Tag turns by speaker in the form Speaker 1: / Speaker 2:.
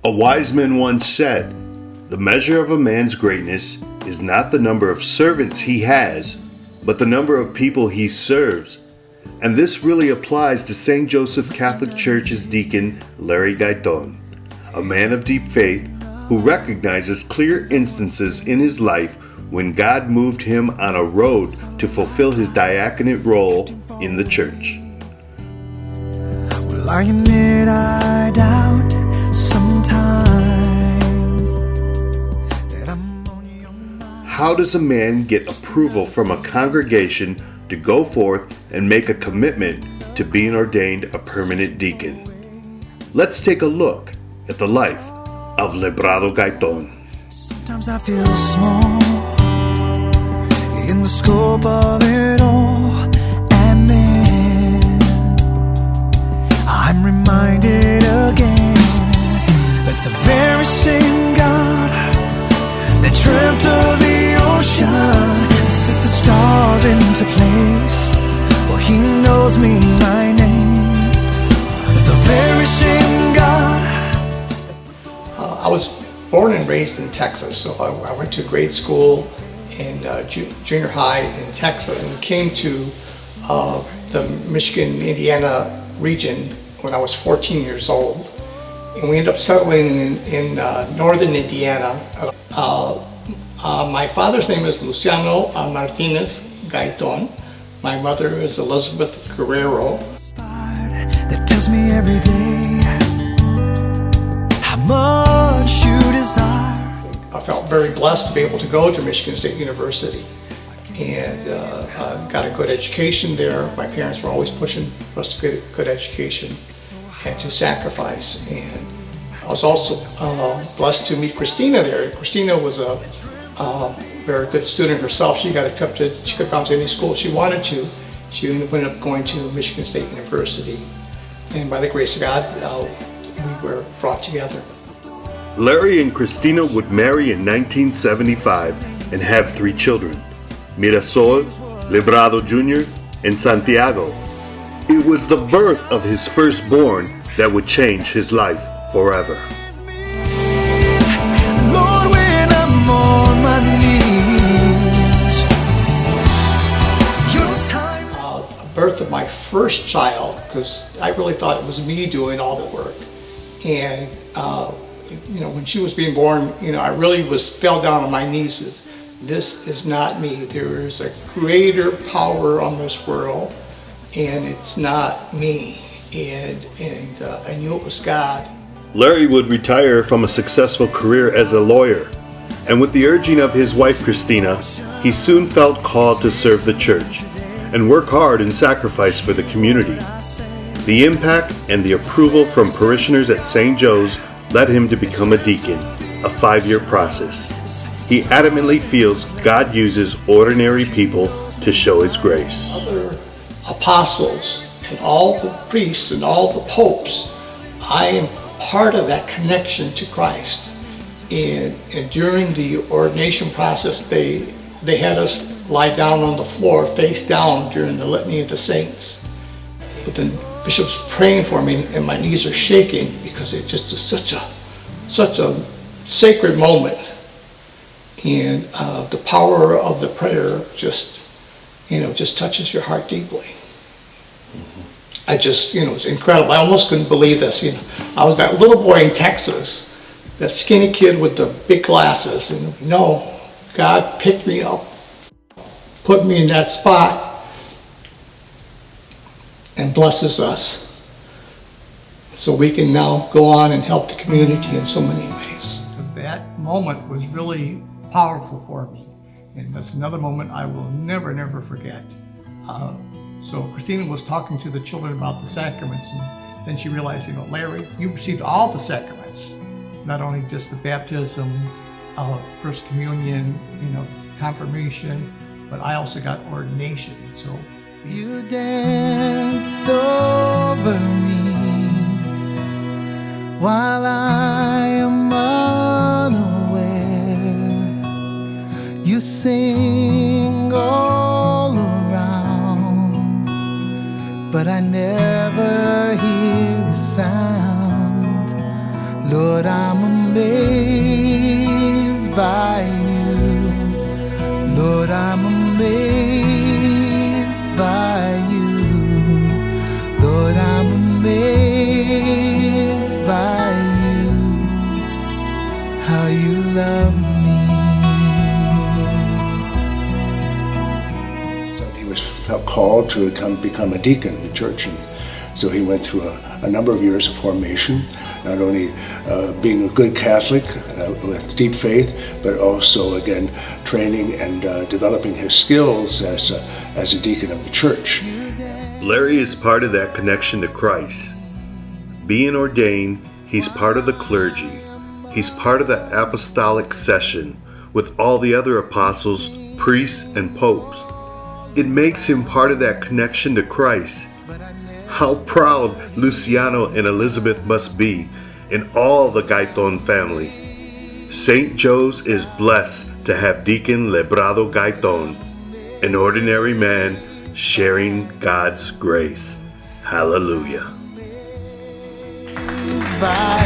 Speaker 1: A wise man once said, "The measure of a man's greatness is not the number of servants he has, but the number of people he serves." And this really applies to St. Joseph Catholic Church's Deacon Librado Gayton, a man of deep faith who recognizes clear instances in his life when God moved him on a road to fulfill his diaconate role in the church.
Speaker 2: Well, I admit I doubt sometimes that I'm on your mind.
Speaker 1: How does a man get approval from a congregation to go forth and make a commitment to being ordained a permanent deacon? Let's take a look at the life of Librado Gayton.
Speaker 2: Sometimes I feel small in the scope of it all, and then I'm reminded again that the very same God that dreamt of the ocean set the stars into place. Well, He knows me, my name. The very same God.
Speaker 3: I was born and raised in Texas, so I went to grade school and junior high in Texas, and came to the Michigan, Indiana region when I was 14 years old. And we ended up settling in northern Indiana. My father's name is Luciano Martinez Gayton. My mother is Elizabeth Guerrero.
Speaker 2: That tells me every day how much you desire.
Speaker 3: I felt very blessed to be able to go to Michigan State University and got a good education there. My parents were always pushing for us to get a good education and to sacrifice. And I was also blessed to meet Christina there. Christina was a very good student herself. She got accepted. She could have gone to any school she wanted to. She ended up going to Michigan State University. And by the grace of God, we were brought together.
Speaker 1: Larry and Christina would marry in 1975 and have 3 children, Mirasol, Librado Jr., and Santiago. It was the birth of his firstborn that would change his life forever.
Speaker 2: Lord, when I'm on my knees, your time.
Speaker 3: Birth of my first child, because I really thought it was me doing all the work. And when she was being born, I really fell down on my knees. This is not me. There is a greater power on this world, and it's not me. And I knew it was God.
Speaker 1: Larry would retire from a successful career as a lawyer, and with the urging of his wife Christina, he soon felt called to serve the church and work hard and sacrifice for the community. The impact and the approval from parishioners at St. Joe's led him to become a deacon, a 5-year process. He adamantly feels God uses ordinary people to show His grace.
Speaker 3: Other apostles and all the priests and all the popes, I am part of that connection to Christ. And during the ordination process, they had us lie down on the floor face down during the litany of the saints. But then Bishop's praying for me and my knees are shaking because it just is such a sacred moment. And the power of the prayer just touches your heart deeply. It's incredible. I almost couldn't believe this. I was that little boy in Texas, that skinny kid with the big glasses, and God picked me up, put me in that spot, and blesses us so we can now go on and help the community in so many ways. That moment was really powerful for me, and that's another moment I will never, never forget. So Christina was talking to the children about the sacraments, and then she realized, Larry, you received all the sacraments. It's not only just the baptism, First Communion, confirmation, but I also got ordination. So
Speaker 2: You dance over me while I am unaware. You sing all around, but I never hear a sound Lord, I'm amazed by you. Lord, I'm amazed by you. Lord, I'm amazed by you. How you love me.
Speaker 4: So he felt called to become a deacon in the church, and so he went through a number of years of formation, not only being a good Catholic with deep faith, but also, again, training and developing his skills as a deacon of the church.
Speaker 1: Larry is part of that connection to Christ. Being ordained, he's part of the clergy. He's part of the apostolic session with all the other apostles, priests, and popes. It makes him part of that connection to Christ. How proud Luciano and Elizabeth must be, and all the Gayton family. St. Joe's is blessed to have Deacon Librado Gayton, an ordinary man sharing God's grace. Hallelujah.
Speaker 2: By